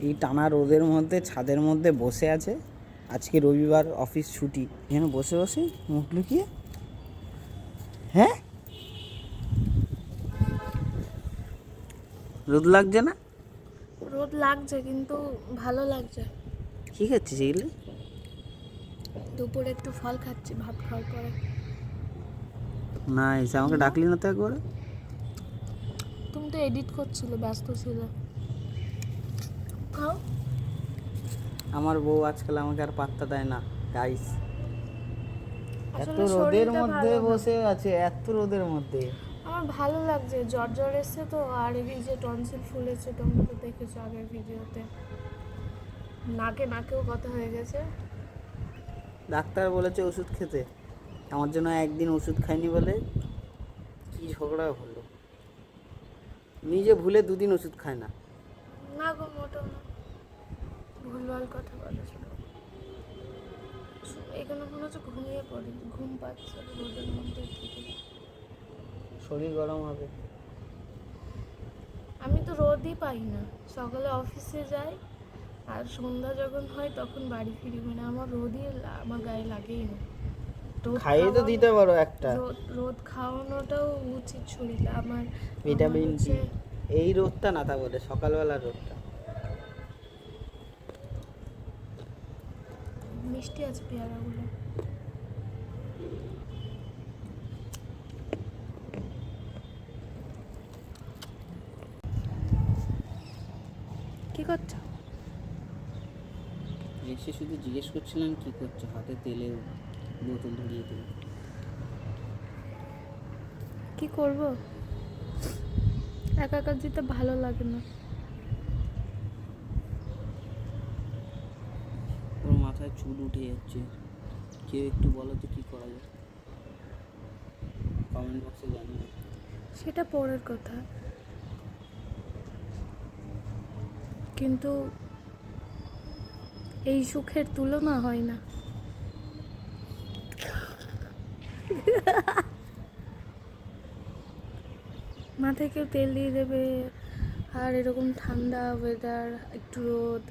এই টানা রোদের মধ্যে ছাদের মধ্যে বসে আছে। আজকে রবিবার, অফিস ছুটি, এখানে বসে বসে মুখ লুকিয়ে। হ্যাঁ, রোদ লাগছে না? রোদ লাগছে কিন্তু ভালো লাগছে। কি খাচ্ছিস এগুলো? দুপুরে একটু ফল খাচ্ছি ভাত খাওয়ার পরে। না, এসে আমাকে ডাকলি না তো একবার। তুমি তো এডিট করছিলে, ব্যস্ত ছিলে। খাও। আমার বউ আজকাল আমাকে আর পাত্তা দেয় না গাইস। এত আসলে রোদের শরীরটা মধ্যে ভালো না। বসে আছে, এত রোদের মধ্যে। আমার ভালো লাগছে, জ্বর এসছে তো, আর এই যে টনসিল ফুলেছে, তোমরা তো দেখেছো আগের ভিডিওতে। নাকেও কথা হয়ে গেছে। ডাক্তার বলেছে ওষুধ খেতে, আমার জন্য একদিন ওষুধ খাইনি বলে কি ঝগড়া হলো। নিজে ভুলে দুদিন ওষুধ খায় না। না গো, মোটেও না, ভুলভাল কথা বলেছো। এখানে মনে হচ্ছে ঘুমিয়ে পড়ি, ঘুম পাচ্ছে রোদের মধ্যে থেকে। শরীর গরম হবে। আমি তো রোদই পাই না, সকালে অফিসে যাই আর সন্ধ্যা যখন হয় তখন বাড়ি ফিরি, মানে আমার রোদই আমার গায়ে লাগেই না। খাইয়ে তো দিতে পারো একটা। রোদ খাওয়ানোটাও উচিত শরীরে আমার। Vitamin D. এই রোদটা না, তা বলে সকালবেলা রোদটা। মিষ্টি আছে পেয়ারাগুলো। কি করছো? এসে শুধু জিজ্ঞেস করছিলাম কি করছো, হাতে তেলের বোতল ধরিয়ে দিল। কি করব, একা একা যেতে ভালো লাগে না। ওর মাথায় চুল উঠে যাচ্ছে, কেউ একটু বলো তো কি করা যায়, কমেন্ট বক্সে জানিও। সেটা পরের কথা, কিন্তু এই সুখের তুলনা হয় না। মাথায় কেউ তেল দিয়ে দেবে, আর এরকম ঠান্ডা ওয়েদার, একটু রোদ,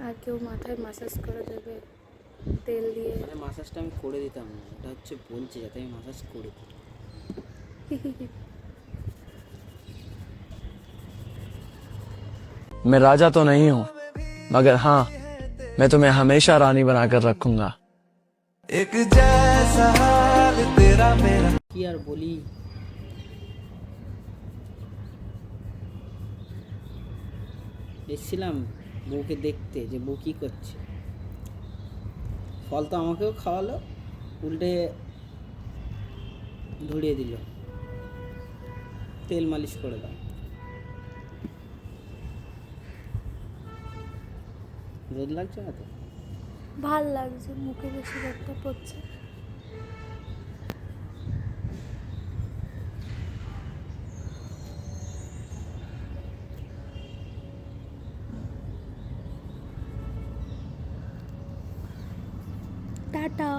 আর কেউ মাথায় মাসাজ করে দেবে তেল দিয়ে। মানে মাসাজটা আমি করে দিতাম না, এটা হচ্ছে বলছে যাতে আমি মাসাজ করে দিই। मैं राजा तो नहीं हूं, मगर हाँ, मैं तुम्हें हमेशा रानी बनाकर रखूंगा। एक जैसा हाल तेरा मेरा। কি আর বলি, এসেছিলাম বউকে দেখতে যে বউ কী করছে। ফল তো আমাকেও খাওয়ালো, উল্টে ধরিয়ে দিল তেল মালিশ করে দাও। রোদ লাগছে না তো? ভাল লাগছে, মুখে বেশি রক্ত পড়ছে। টাটা।